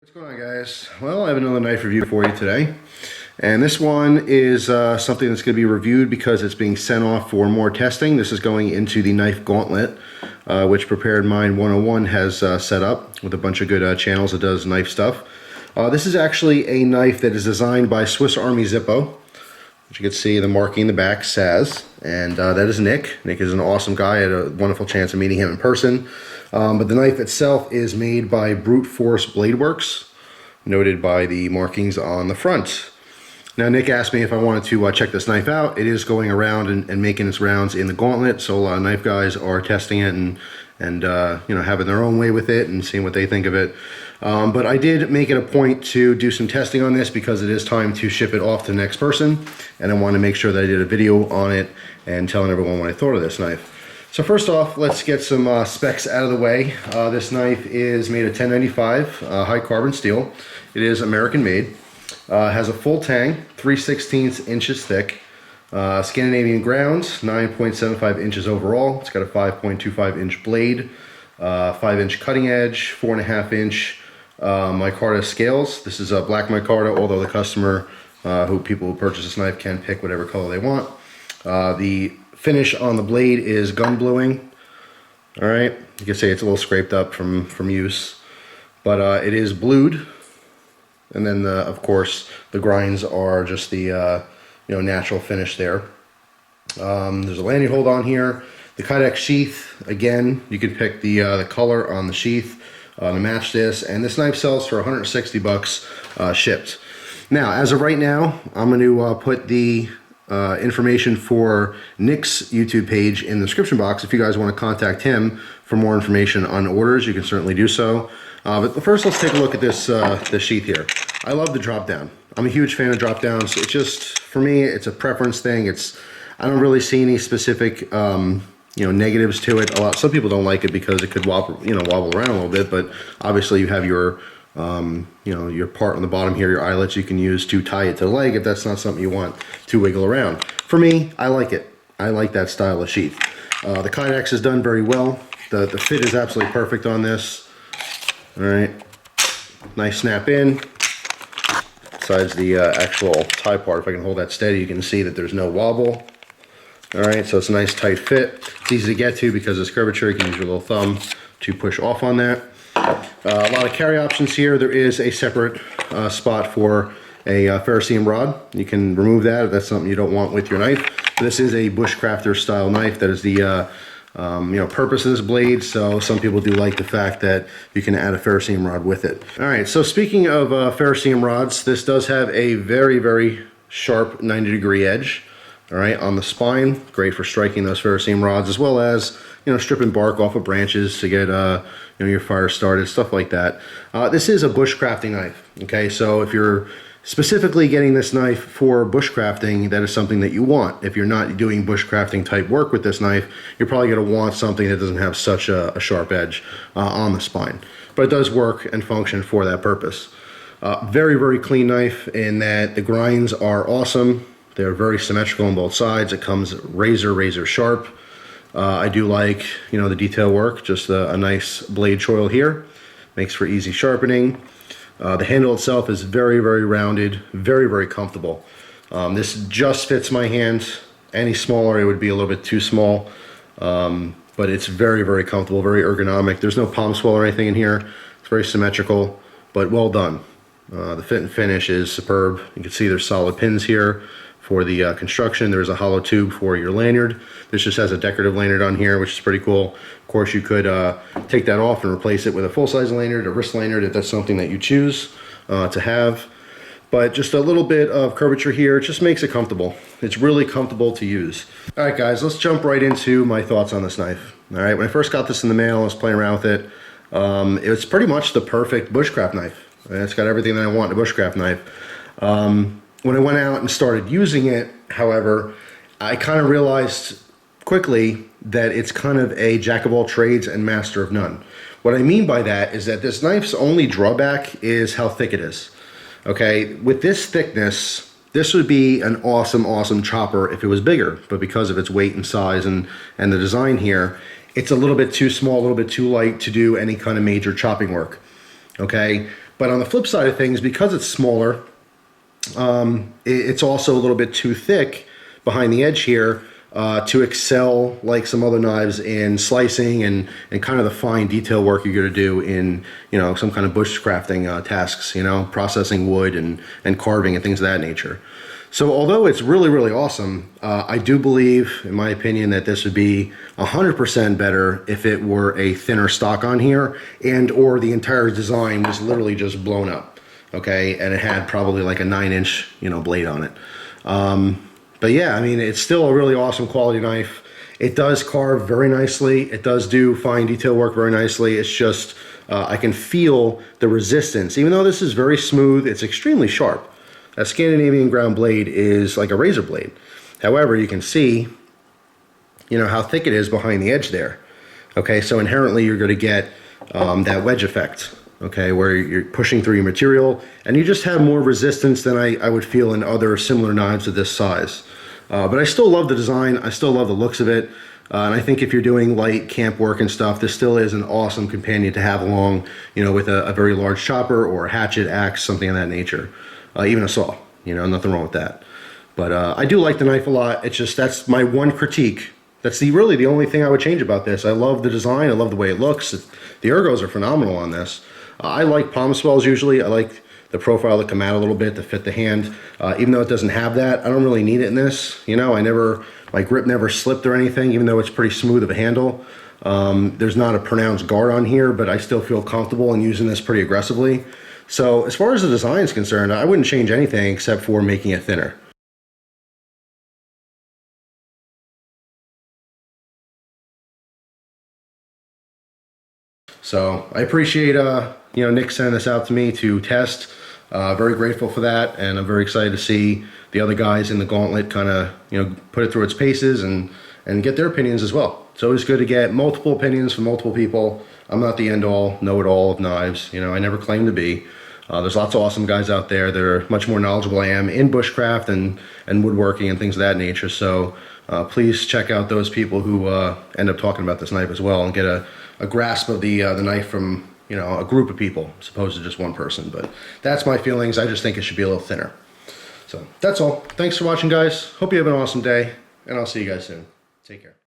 What's going on, guys? Well, I have another knife review for you today, and this one is something that's going to be reviewed because it's being sent off for more testing. This is going into the knife gauntlet, which Prepared Mind 101 has set up with a bunch of good channels that does knife stuff. This is actually a knife that is designed by Swiss Army Zippo, which you can see the marking in the back, SAZ, and that is Nick. Nick is an awesome guy. I had a wonderful chance of meeting him in person. But the knife itself is made by Brute Force Bladeworks, noted by the markings on the front. Now, Nick asked me if I wanted to check this knife out. It is going around and making its rounds in the gauntlet, so a lot of knife guys are testing it and you know, having their own way with it and seeing what they think of it. But I did make it a point to do some testing on this because it is time to ship it off to the next person, and I want to make sure that I did a video on it and telling everyone what I thought of this knife. So first off, let's get some specs out of the way. This knife is made of 1095 high carbon steel. It is American made. Has a full tang, 3/16 inches thick. Scandinavian ground, 9.75 inches overall. It's got a 5.25 inch blade, 5-inch cutting edge, 4.5 inch micarta scales. This is a black micarta, although the customer, people who purchase this knife can pick whatever color they want. The finish on the blade is gun bluing. All right, you can say it's a little scraped up from use, but it is blued. And then, of course, the grinds are just the natural finish there. There's a landing hold on here. The Kydex sheath, again, you can pick the color on the sheath to match this. And this knife sells for 160 bucks shipped. Now, as of right now, I'm going to put the information for Nick's YouTube page in the description box. If you guys want to contact him for more information on orders, you can certainly do so. But first, let's take a look at this sheath here. I love the drop down. I'm a huge fan of drop downs. It's just, for me, it's a preference thing. I don't really see any specific negatives to it. Some people don't like it because it could wobble around a little bit. But obviously, you have your your part on the bottom here, your eyelets you can use to tie it to the leg if that's not something you want to wiggle around. For me, I like it. I like that style of sheath. The Kydex is done very well. The fit is absolutely perfect on this. All right, nice snap in. Besides the actual tie part, if I can hold that steady, you can see that there's no wobble. All right, so it's a nice tight fit. It's easy to get to because of this curvature. You can use your little thumb to push off on that. A lot of carry options here. There is a separate spot for a ferrocerium rod. You can remove that if that's something you don't want with your knife. This is a bushcrafter style knife. That is the purpose of this blade. So some people do like the fact that you can add a ferrocerium rod with it. All right. So speaking of ferrocerium rods, this does have a very, very sharp 90-degree edge. All right, on the spine, great for striking those ferrocerium rods, as well as stripping bark off of branches to get your fire started, stuff like that. This is a bushcrafting knife. Okay, so if you're specifically getting this knife for bushcrafting, that is something that you want. If you're not doing bushcrafting type work with this knife, you're probably going to want something that doesn't have such a sharp edge on the spine. But it does work and function for that purpose. Very, very clean knife in that the grinds are awesome. They're very symmetrical on both sides. It comes razor sharp. I do like, the detail work. Just a nice blade choil here. Makes for easy sharpening. The handle itself is very, very rounded. Very, very comfortable. This just fits my hand. Any smaller, it would be a little bit too small. But it's very, very comfortable, very ergonomic. There's no palm swell or anything in here. It's very symmetrical, but well done. The fit and finish is superb. You can see there's solid pins here for the construction. There's a hollow tube for your lanyard. This just has a decorative lanyard on here, which is pretty cool. Of course, you could take that off and replace it with a full-size lanyard, a wrist lanyard, if that's something that you choose to have. But just a little bit of curvature here, it just makes it comfortable. It's really comfortable to use. All right, guys, let's jump right into my thoughts on this knife. All right, when I first got this in the mail, I was playing around with it. It's pretty much the perfect bushcraft knife. It's got everything that I want in a bushcraft knife. When I went out and started using it, however, I kind of realized quickly that it's kind of a jack of all trades and master of none. What I mean by that is that this knife's only drawback is how thick it is. Okay, with this thickness, this would be an awesome, awesome chopper if it was bigger, but because of its weight and size and the design here, it's a little bit too small, a little bit too light to do any kind of major chopping work. Okay, But on the flip side of things, because it's smaller, it's also a little bit too thick behind the edge here to excel like some other knives in slicing and kind of the fine detail work you're going to do in, you know, some kind of bushcrafting tasks, you know, processing wood and carving and things of that nature. So although it's really, really awesome, I do believe, in my opinion, that this would be 100% better if it were a thinner stock on here and or the entire design was literally just blown up, okay? And it had probably like a 9-inch, you know, blade on it. But yeah, I mean, it's still a really awesome quality knife. It does carve very nicely. It does do fine detail work very nicely. It's just, I can feel the resistance. Even though this is very smooth, it's extremely sharp. A Scandinavian ground blade is like a razor blade. However, you can see, you know, how thick it is behind the edge there. Okay, so inherently you're going to get that wedge effect, okay, where you're pushing through your material and you just have more resistance than I would feel in other similar knives of this size. But I still love the design. I still love the looks of it. And I think if you're doing light camp work and stuff, this still is an awesome companion to have along, you know, with a very large chopper or a hatchet, axe, something of that nature. Even a saw, you know, nothing wrong with that. But I do like the knife a lot. It's just, that's my one critique. That's really the only thing I would change about this. I love the design. I love the way it looks. The ergos are phenomenal on this. I like palm swells usually. I like the profile to come out a little bit to fit the hand. Even though it doesn't have that, I don't really need it in this. You know, my grip never slipped or anything, even though it's pretty smooth of a handle. There's not a pronounced guard on here, but I still feel comfortable in using this pretty aggressively. So as far as the design is concerned, I wouldn't change anything except for making it thinner. So I appreciate you know, Nick sending this out to me to test. Very grateful for that, and I'm very excited to see the other guys in the gauntlet kind of, you know, put it through its paces and get their opinions as well. It's always good to get multiple opinions from multiple people. I'm not the end-all, know-it-all of knives. You know, I never claim to be. There's lots of awesome guys out there that are much more knowledgeable than I am in bushcraft and woodworking and things of that nature. So please check out those people who end up talking about this knife as well and get a grasp of the knife from, you know, a group of people as opposed to just one person. But that's my feelings. I just think it should be a little thinner. So that's all. Thanks for watching, guys. Hope you have an awesome day, and I'll see you guys soon. Take care.